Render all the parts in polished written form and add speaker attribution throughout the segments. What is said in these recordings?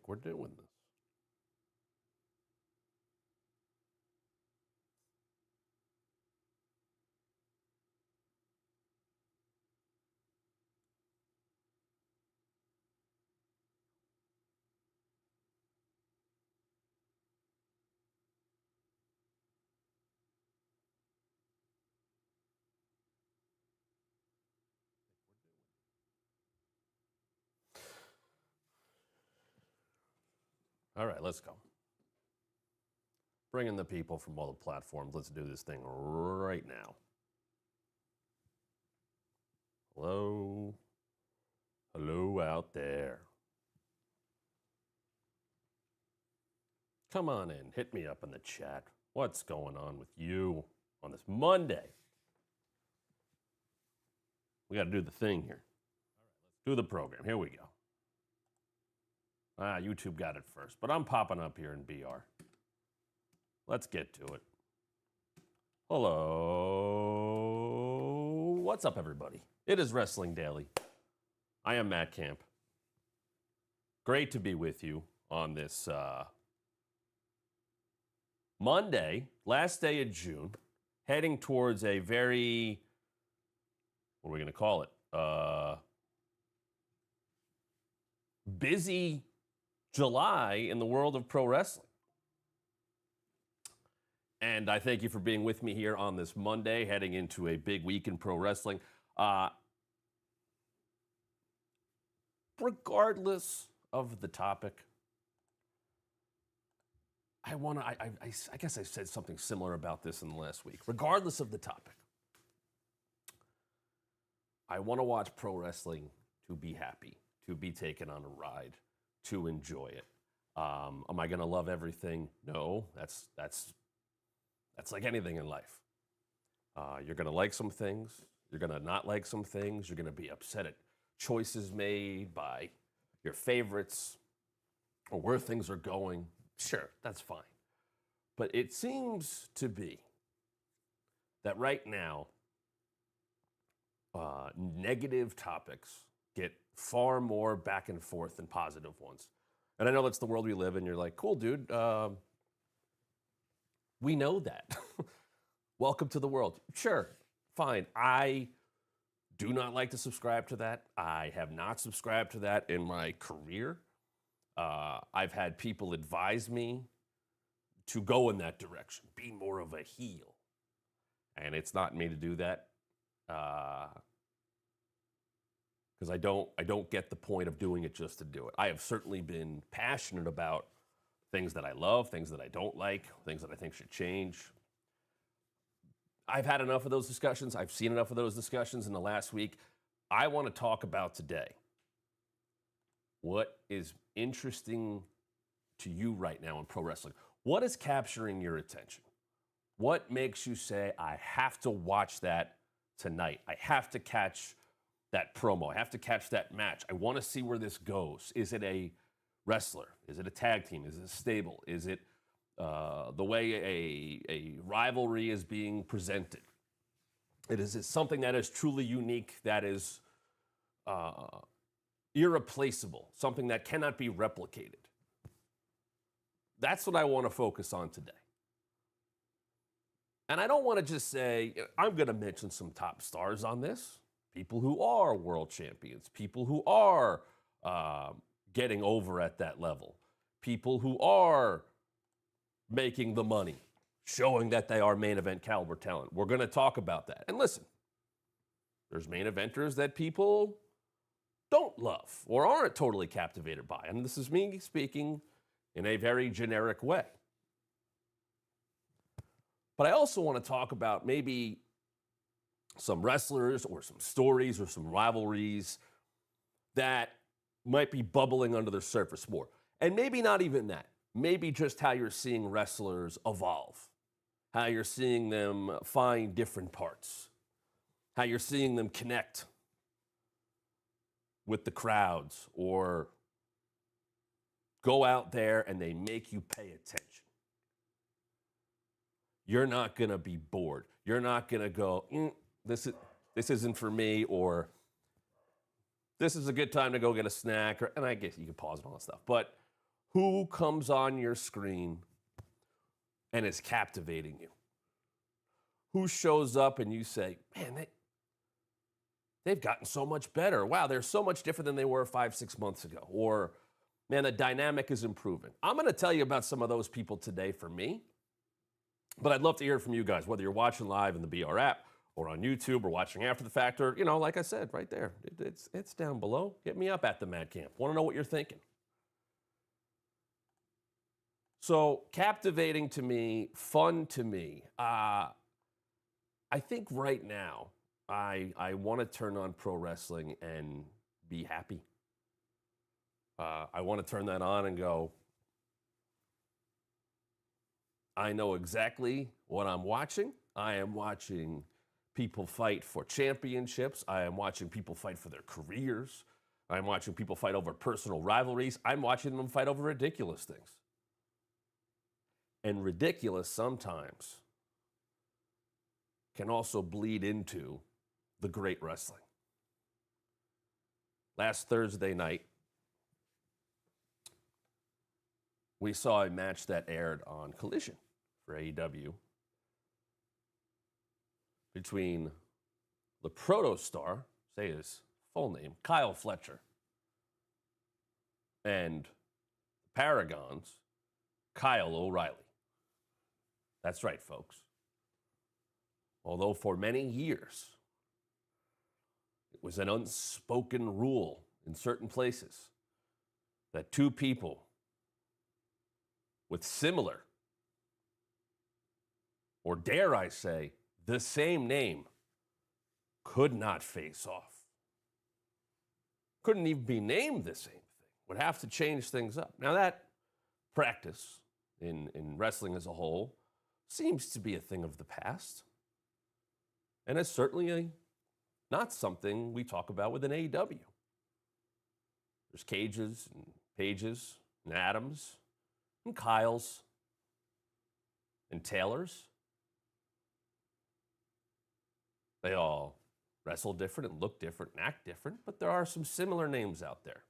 Speaker 1: we're doing this. All right, let's go. Bring in the people from all the platforms. Let's do this thing right now. Hello? Hello out there. Come on in. Hit me up in the chat. What's going on with you on this Monday? We got to do the thing here. Do the program. Here we go. YouTube got it first, but I'm popping up here in BR. Let's get to it. Hello. What's up, everybody? It is Wrestling Daily. I am Matt Camp. Great to be with you on this Monday, last day of June, heading towards a very, what are we going to call it? Busy July in the world of pro wrestling. And I thank you for being with me here on this Monday, heading into a big week in pro wrestling. Regardless of the topic, I guess I said something similar about this in the last week. Regardless of the topic, I want to watch pro wrestling to be happy, to be taken on a ride, to enjoy it. Am I going to love everything? No, that's like anything in life. You're going to like some things. You're going to not like some things. You're going to be upset at choices made by your favorites or where things are going. Sure, that's fine. But it seems to be that right now, negative topics get far more back and forth than positive ones. And I know that's the world we live in. You're like, cool, dude. We know that. Welcome to the world. Sure, fine. I do not like to subscribe to that. I have not subscribed to that in my career. I've had people advise me to go in that direction, be more of a heel. And it's not me to do that. Because I don't get the point of doing it just to do it. I have certainly been passionate about things that I love, things that I don't like, things that I think should change. I've had enough of those discussions. I've seen enough of those discussions in the last week. I want to talk about today what is interesting to you right now in pro wrestling. What is capturing your attention? What makes you say, I have to watch that tonight? I have to catch that promo. I have to catch that match. I want to see where this goes. Is it a wrestler? Is it a tag team? Is it a stable? Is it the way a rivalry is being presented? Is it something that is truly unique, that is irreplaceable, something that cannot be replicated? That's what I want to focus on today. And I don't want to just say, I'm going to mention some top stars on this. People who are world champions, people who are getting over at that level, people who are making the money, showing that they are main event caliber talent. We're going to talk about that. And listen, there's main eventers that people don't love or aren't totally captivated by. And this is me speaking in a very generic way. But I also want to talk about maybe some wrestlers or some stories or some rivalries that might be bubbling under the surface more. And maybe not even that. Maybe just how you're seeing wrestlers evolve, how you're seeing them find different parts, how you're seeing them connect with the crowds or go out there and they make you pay attention. You're not going to be bored. You're not going to go, this isn't for me, or this is a good time to go get a snack, and I guess you can pause and all that stuff. But Who comes on your screen and is captivating you? Who shows up and you say, man, they've gotten so much better. Wow, they're so much different than they were 5-6 months ago. Or, man, the dynamic is improving. I'm going to tell you about some of those people today for me. But I'd love to hear from you guys, whether you're watching live in the BR app or on YouTube or watching after the fact, or, like I said, right there. It's down below. Hit me up at the Mad Camp. Want to know what you're thinking. So captivating to me, fun to me. I think right now I want to turn on pro wrestling and be happy. I want to turn that on and go, I know exactly what I'm watching. I am watching people fight for championships. I am watching people fight for their careers. I'm watching people fight over personal rivalries. I'm watching them fight over ridiculous things. And ridiculous sometimes can also bleed into the great wrestling. Last Thursday night, we saw a match that aired on Collision for AEW between the protostar, say his full name, Kyle Fletcher, and Paragon's Kyle O'Reilly. That's right, folks. Although for many years, it was an unspoken rule in certain places that two people with similar, or dare I say, the same name, could not face off. Couldn't even be named the same thing. Would have to change things up. Now that practice in wrestling as a whole seems to be a thing of the past. And it's certainly not something we talk about within AEW. There's Cages and Pages and Adams and Kyles and Taylors. They all wrestle different and look different and act different, but there are some similar names out there.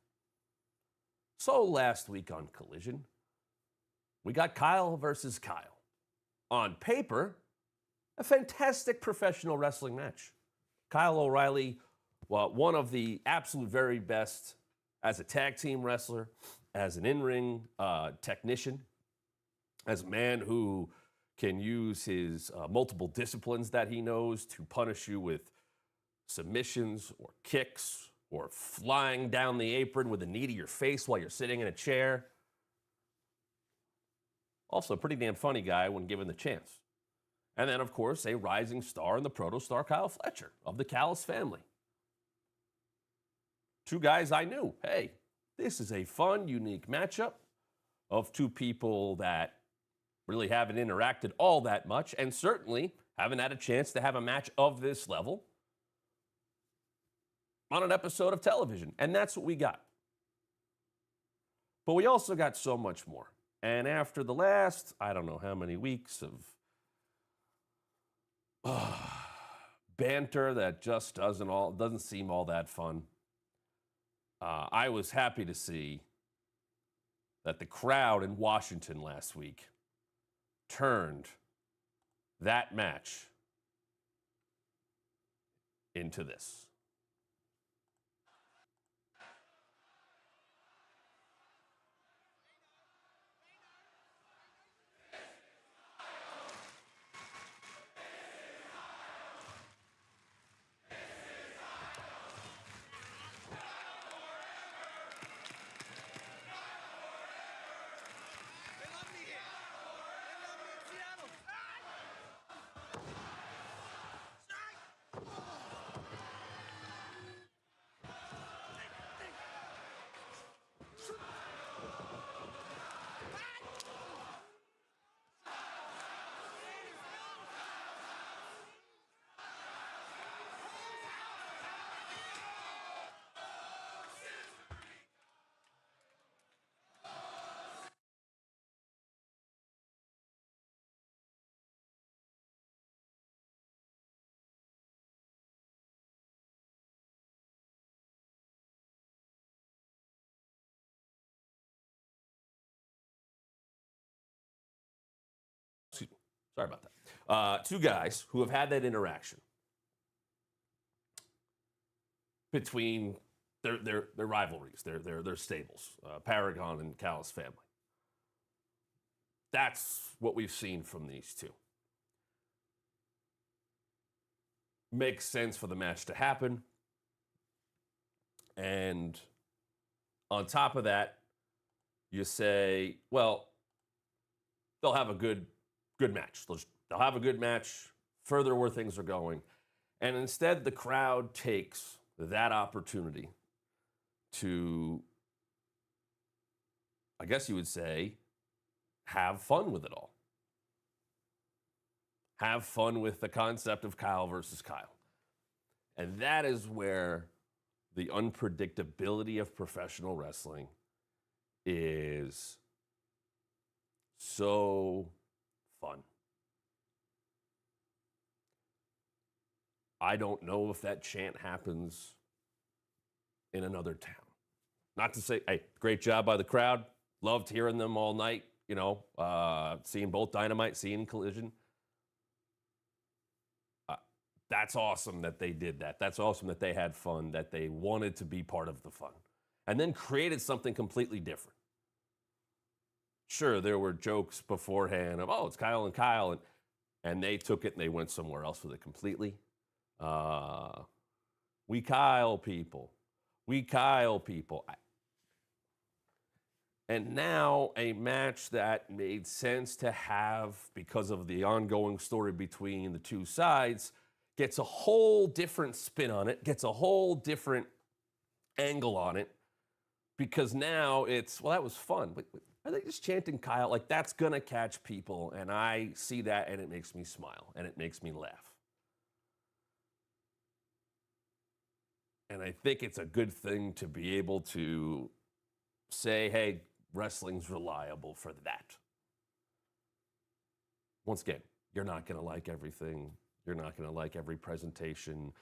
Speaker 1: So last week on Collision, we got Kyle versus Kyle. On paper, a fantastic professional wrestling match. Kyle O'Reilly, well, one of the absolute very best as a tag team wrestler, as an in-ring technician, as a man who can use his multiple disciplines that he knows to punish you with submissions or kicks or flying down the apron with a knee to your face while you're sitting in a chair. Also a pretty damn funny guy when given the chance. And then, of course, a rising star in the protostar, Kyle Fletcher, of the Callis family. Two guys I knew. Hey, this is a fun, unique matchup of two people that really haven't interacted all that much and certainly haven't had a chance to have a match of this level on an episode of television. And that's what we got. But we also got so much more. And after the last, I don't know how many weeks of banter that just doesn't seem all that fun, I was happy to see that the crowd in Washington last week turned that match into this. Sorry about that. Two guys who have had that interaction between their rivalries, their stables, Paragon and Callis family. That's what we've seen from these two. Makes sense for the match to happen. And on top of that, you say, well, they'll have a good match. They'll have a good match, further where things are going. And instead, the crowd takes that opportunity to, I guess you would say, have fun with it all. Have fun with the concept of Kyle versus Kyle. And that is where the unpredictability of professional wrestling is so fun. I don't know if that chant happens in another town. Not to say, hey, great job by the crowd. Loved hearing them all night, seeing both Dynamite, seeing Collision. That's awesome that they did that. That's awesome that they had fun, that they wanted to be part of the fun, and then created something completely different. Sure, there were jokes beforehand of, oh, it's Kyle and Kyle, and they took it and they went somewhere else with it completely. We Kyle people. We Kyle people. And now a match that made sense to have because of the ongoing story between the two sides gets a whole different spin on it, gets a whole different angle on it, because now it's, well, that was fun. But are they just chanting Kyle? Like, that's going to catch people, and I see that, and it makes me smile, and it makes me laugh. And I think it's a good thing to be able to say, hey, wrestling's reliable for that. Once again, you're not going to like everything. You're not going to like every presentation.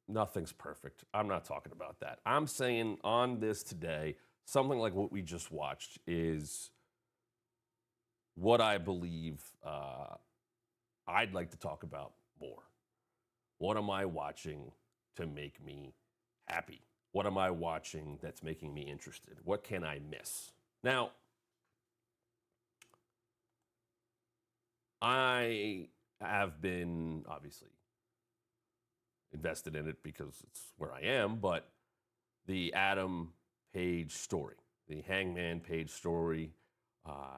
Speaker 1: Nothing's perfect. I'm not talking about that. I'm saying on this today, something like what we just watched is what I believe I'd like to talk about more. What am I watching to make me happy? What am I watching that's making me interested? What can I miss? Now, I have been obviously invested in it because it's where I am, but the Adam Page story, the Hangman Page story,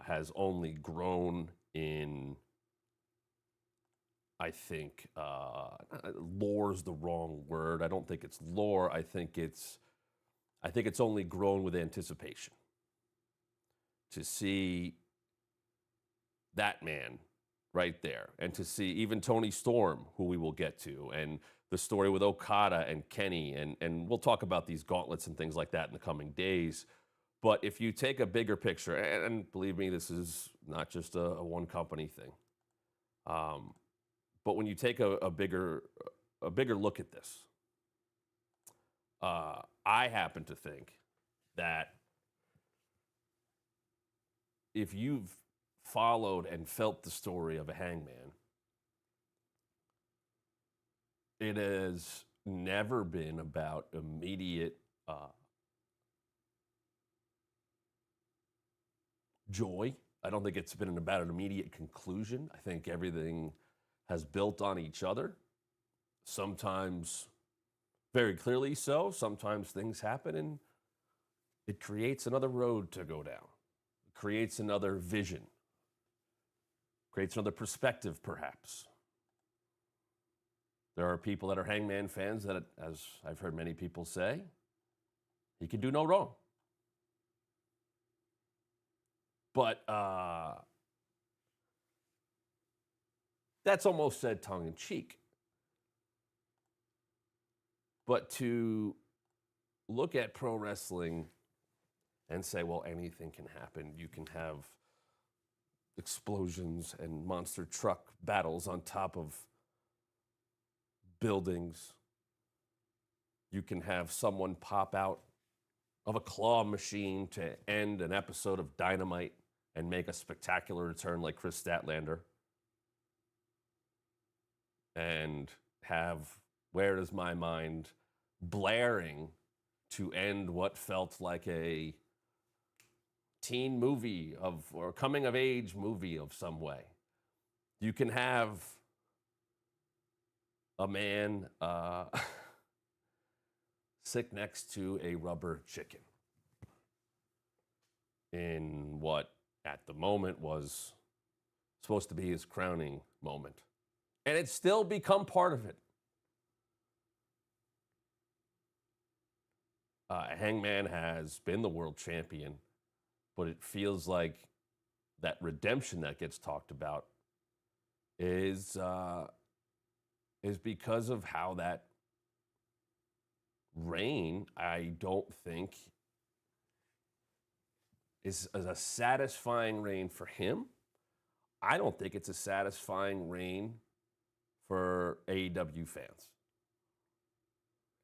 Speaker 1: has only grown in, I think, lore's the wrong word. I don't think it's lore. I think it's only grown with anticipation. To see that man right there, and to see even Tony Storm, who we will get to, and the story with Okada and Kenny, and we'll talk about these gauntlets and things like that in the coming days. But if you take a bigger picture, and believe me, this is not just a one company thing, but when you take a bigger look at this, I happen to think that if you've followed and felt the story of a Hangman, it has never been about immediate joy. I don't think it's been about an immediate conclusion. I think everything has built on each other. Sometimes very clearly so. Sometimes things happen and it creates another road to go down. It creates another vision. Creates another perspective, perhaps. There are people that are Hangman fans that, as I've heard many people say, he can do no wrong. But that's almost said tongue-in-cheek. But to look at pro wrestling and say, well, anything can happen. You can have explosions and monster truck battles on top of buildings. You can have someone pop out of a claw machine to end an episode of Dynamite and make a spectacular return like Chris Statlander. and have Where Is My Mind blaring to end what felt like a teen movie or coming of age movie of some way. You can have a man sit next to a rubber chicken in what at the moment was supposed to be his crowning moment. And it's still become part of it. Hangman has been the world champion, but it feels like that redemption that gets talked about is because of how that reign, I don't think, is a satisfying reign for him. I don't think it's a satisfying reign for AEW fans.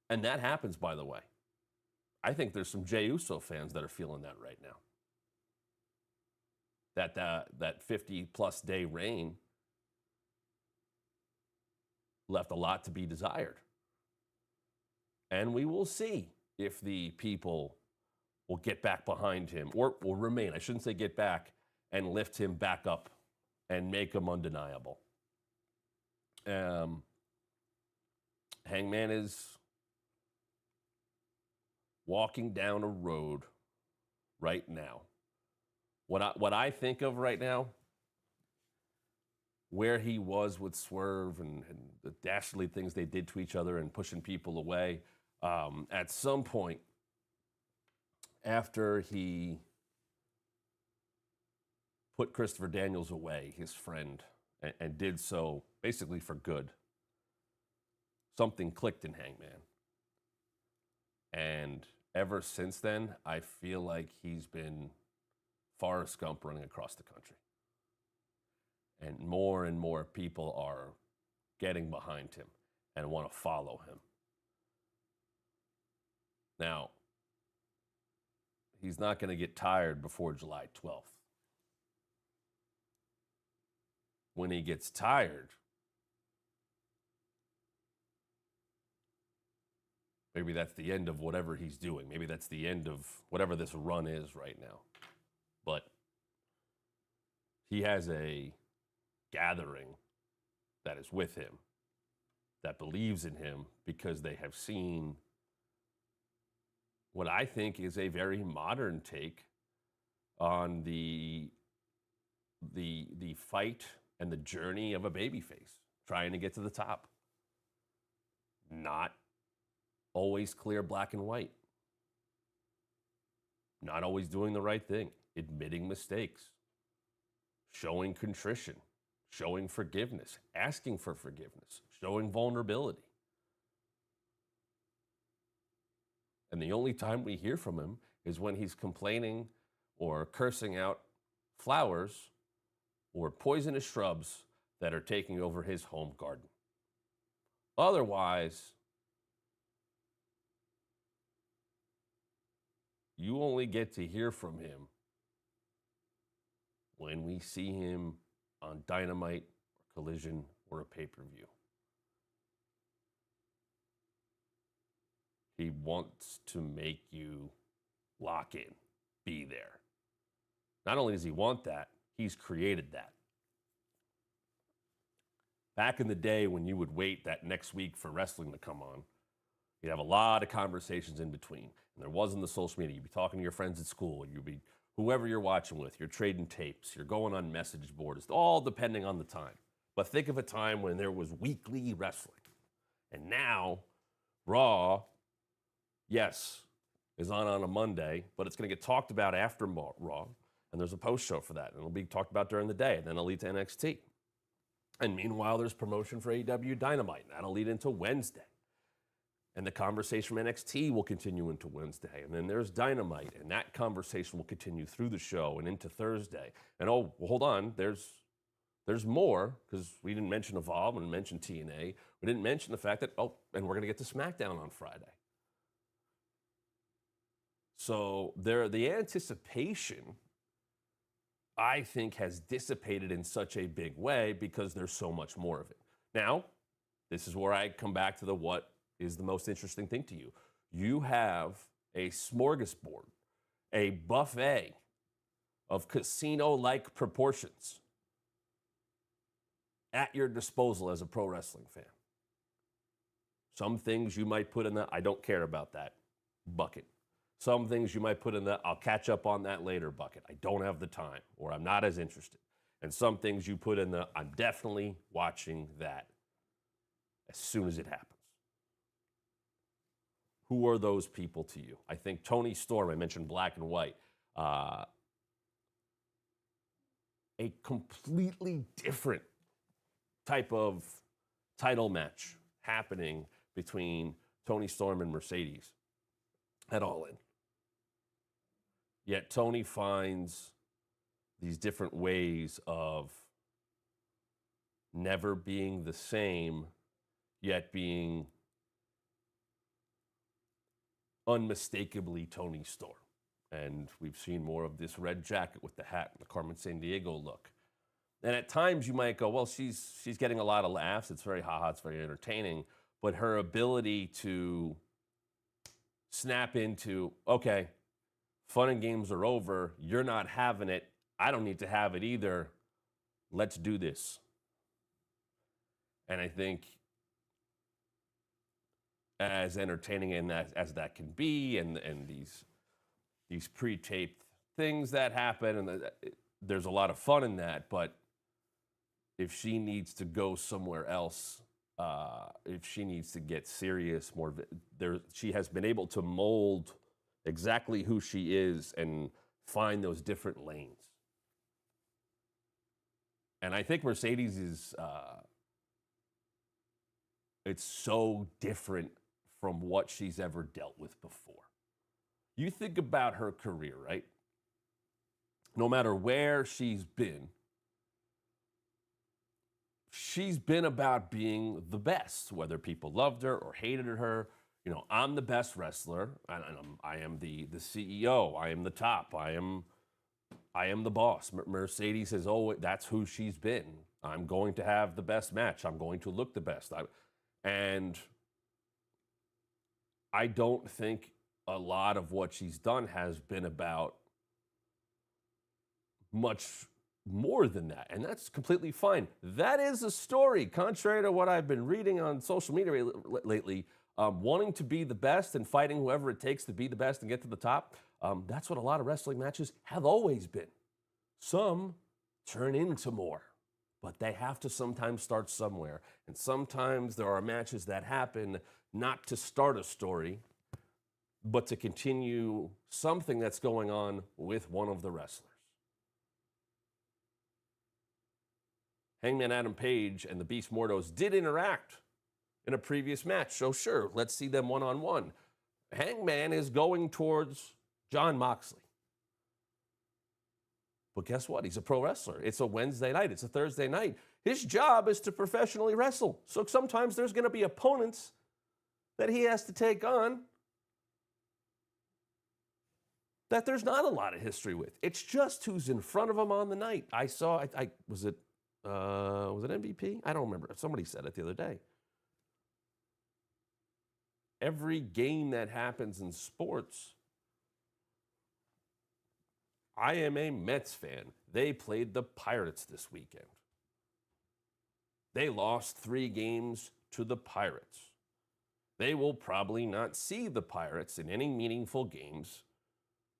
Speaker 1: And that happens, by the way. I think there's some Jey Uso fans that are feeling that right now. That 50-plus day reign left a lot to be desired. And we will see if the people will get back behind him or will remain. I shouldn't say get back, and lift him back up and make him undeniable. Hangman is walking down a road right now. What I think of right now, where he was with Swerve and the dastardly things they did to each other and pushing people away, at some point after he put Christopher Daniels away, his friend, and did so basically for good, something clicked in Hangman. And ever since then, I feel like he's been Forrest Gump running across the country. And more people are getting behind him and want to follow him. Now, he's not going to get tired before July 12th. When he gets tired, maybe that's the end of whatever he's doing. Maybe that's the end of whatever this run is right now. But he has a gathering that is with him, that believes in him, because they have seen what I think is a very modern take on the fight and the journey of a babyface trying to get to the top. Not always clear black and white. Not always doing the right thing. Admitting mistakes. Showing contrition. Showing forgiveness. Asking for forgiveness. Showing vulnerability. And the only time we hear from him is when he's complaining or cursing out flowers or poisonous shrubs that are taking over his home garden. Otherwise, you only get to hear from him when we see him on Dynamite or Collision or a pay-per-view. He wants to make you lock in, be there. Not only does he want that, he's created that. Back in the day when you would wait that next week for wrestling to come on, you'd have a lot of conversations in between. And there wasn't the social media. You'd be talking to your friends at school. You'd be whoever you're watching with. You're trading tapes. You're going on message boards, all depending on the time. But think of a time when there was weekly wrestling. And now, Raw, yes, is on a Monday, but it's going to get talked about after Raw. And there's a post show for that. And it'll be talked about during the day. And then it'll lead to NXT. And meanwhile, there's promotion for AEW Dynamite. And that'll lead into Wednesday. And the conversation from NXT will continue into Wednesday. And then there's Dynamite. And that conversation will continue through the show and into Thursday. And oh, well, hold on. There's more, because we didn't mention Evolve. We didn't mention TNA. We didn't mention the fact that, and we're going to get to SmackDown on Friday. So the anticipation, I think, has dissipated in such a big way because there's so much more of it. Now, This is where I come back to the what is the most interesting thing to you. You have a smorgasbord, a buffet of casino-like proportions at your disposal as a pro wrestling fan. Some things you might put in the I don't care about that bucket. Some things you might put in the I'll catch up on that later bucket. I don't have the time, or I'm not as interested. And some things you put in the I'm definitely watching that as soon as it happens. Who are those people to you? I think Tony Storm, I mentioned Black and White. A completely different type of title match happening between Tony Storm and Mercedes at All In. Yet Tony finds these different ways of never being the same, yet being unmistakably Tony Storm. And we've seen more of this red jacket with the hat and the Carmen Sandiego look. And at times you might go, well, she's getting a lot of laughs. It's very haha, it's very entertaining. But her ability to snap into, okay, fun and games are over. You're not having it. I don't need to have it either. Let's do this. And I think as entertaining and as that can be, and these pre-taped things that happen, and there's a lot of fun in that, but if she needs to go somewhere else, if she needs to get serious more, she has been able to mold exactly who she is and find those different lanes. And I think Mercedes is, it's so different from what she's ever dealt with before. You think about her career, right? No matter where she's been about being the best, whether people loved her or hated her. You know, I'm the best wrestler. I am the CEO. I am the top. I am the boss. Mercedes has always, that's who she's been. I'm going to have the best match. I'm going to look the best. And I don't think a lot of what she's done has been about much more than that. And that's completely fine. That is a story, contrary to what I've been reading on social media lately, wanting to be the best and fighting whoever it takes to be the best and get to the top. That's what a lot of wrestling matches have always been. Some turn into more, but they have to sometimes start somewhere. And sometimes there are matches that happen not to start a story, but to continue something that's going on with one of the wrestlers. Hangman Adam Page and the Beast Mordos did interact in a previous match, so sure, let's see them one-on-one. Hangman is going towards Jon Moxley. But guess what? He's a pro wrestler. It's a Wednesday night. It's a Thursday night. His job is to professionally wrestle. So sometimes there's going to be opponents that he has to take on that there's not a lot of history with. It's just who's in front of him on the night. Was it MVP? I don't remember. Somebody said it the other day. Every game that happens in sports, I am a Mets fan. They played the Pirates this weekend. They lost 3 games to the Pirates. They will probably not see the Pirates in any meaningful games.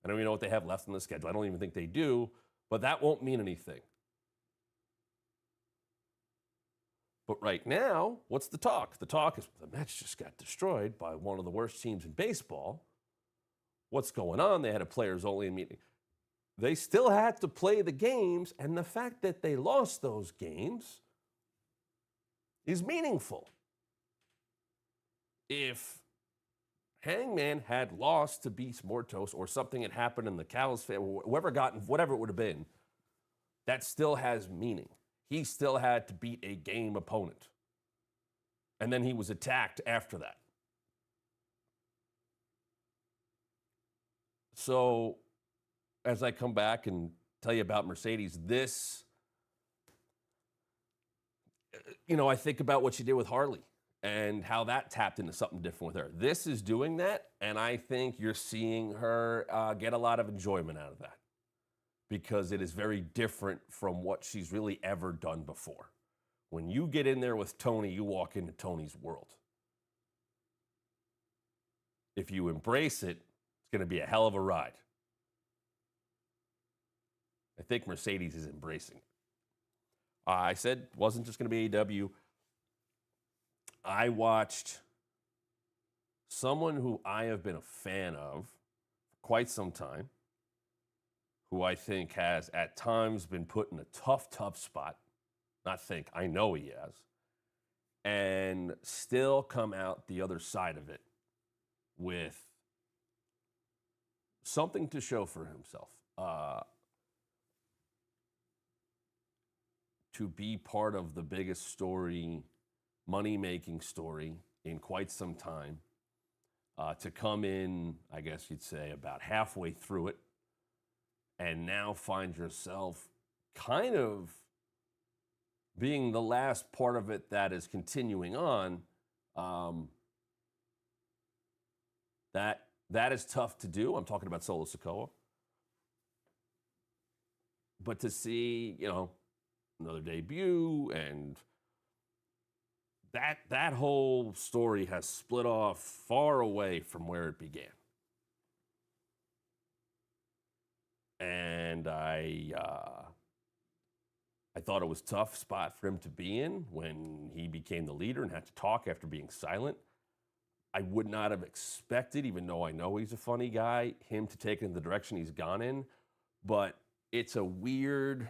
Speaker 1: I don't even know what they have left on the schedule. I don't even think they do, but that won't mean anything. But right now, what's the talk? The talk is the Mets just got destroyed by one of the worst teams in baseball. What's going on? They had a players-only meeting. They still had to play the games, and the fact that they lost those games is meaningful. If Hangman had lost to Beast Mortos or something had happened in the Callis family, whatever it would have been, that still has meaning. He still had to beat a game opponent. And then he was attacked after that. So, as I come back and tell you about Mercedes, I think about what she did with Harley. and how that tapped into something different with her. This is doing that, and I think you're seeing her get a lot of enjoyment out of that because it is very different from what she's really ever done before. When you get in there with Tony, you walk into Tony's world. If you embrace it, it's going to be a hell of a ride. I think Mercedes is embracing it. I said it wasn't just going to be AEW. I watched someone who I have been a fan of for quite some time, who I think has at times been put in a tough spot. I know he has. And still come out the other side of it with something to show for himself. To be part of the biggest story, money-making story in quite some time, to come in, I guess you'd say, about halfway through it, and now find yourself kind of being the last part of it that is continuing on, that is tough to do. I'm talking about Solo Sikoa. But to see, another debut, and that whole story has split off far away from where it began. And I thought it was a tough spot for him to be in when he became the leader and had to talk after being silent. I would not have expected, even though I know he's a funny guy, him to take it in the direction he's gone in. But it's a weird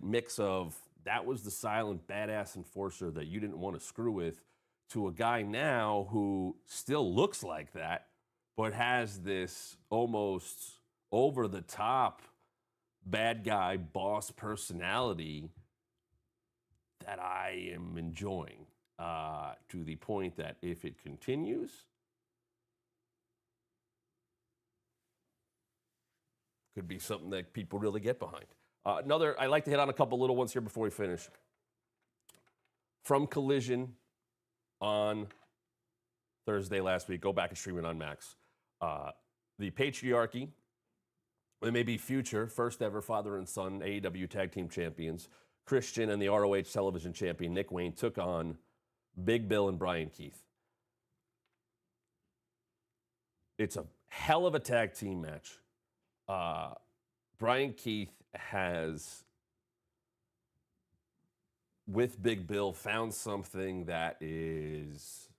Speaker 1: mix of that was the silent badass enforcer that you didn't want to screw with, to a guy now who still looks like that, but has this almost over-the-top bad guy boss personality that I am enjoying, to the point that if it continues, could be something that people really get behind. I like to hit on a couple little ones here before we finish. From Collision on Thursday last week, go back and stream it on Max. The Patriarchy, they may be future first ever father and son AEW Tag Team Champions, Christian and the ROH Television Champion Nick Wayne took on Big Bill and Brian Keith. It's a hell of a tag team match. Brian Keith has, with Big Bill, found something that is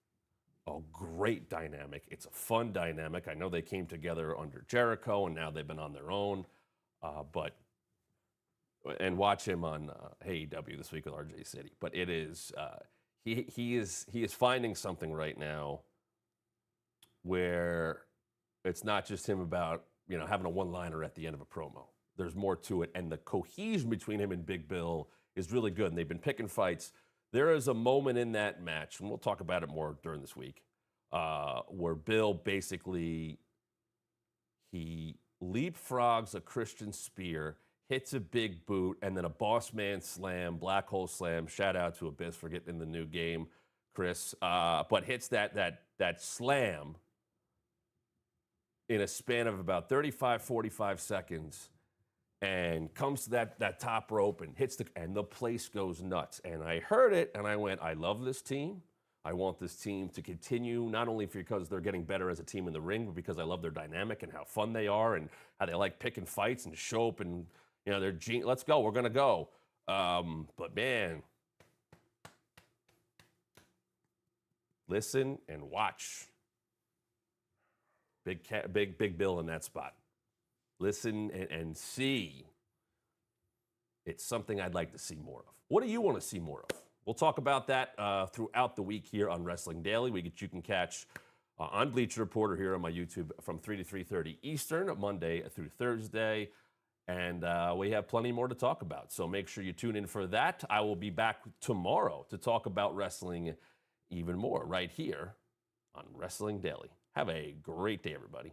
Speaker 1: a great dynamic. It's a fun dynamic. I know they came together under Jericho, and now they've been on their own. And watch him on AEW this week with RJ City. But it is he is finding something right now where it's not just him about having a one-liner at the end of a promo. There's more to it, and the cohesion between him and Big Bill is really good, and they've been picking fights. There is a moment in that match, and we'll talk about it more during this week, where Bill basically, he leapfrogs a Christian spear, hits a big boot, and then a boss man slam, black hole slam. Shout out to Abyss for getting in the new game, Chris. But hits that slam in a span of about 35, 45 seconds, and comes to that top rope and hits and the place goes nuts. And I heard it, and I went, I love this team. I want this team to continue, not only because they're getting better as a team in the ring, but because I love their dynamic and how fun they are and how they like picking fights and show up and, they're let's go, we're going to go. But man, listen and watch. Big Bill in that spot. Listen and see. It's something I'd like to see more of. What do you want to see more of? We'll talk about that throughout the week here on Wrestling Daily. You can catch on Bleacher Reporter here on my YouTube from 3 to 3:30 Eastern, Monday through Thursday. And we have plenty more to talk about. So make sure you tune in for that. I will be back tomorrow to talk about wrestling even more right here on Wrestling Daily. Have a great day, everybody.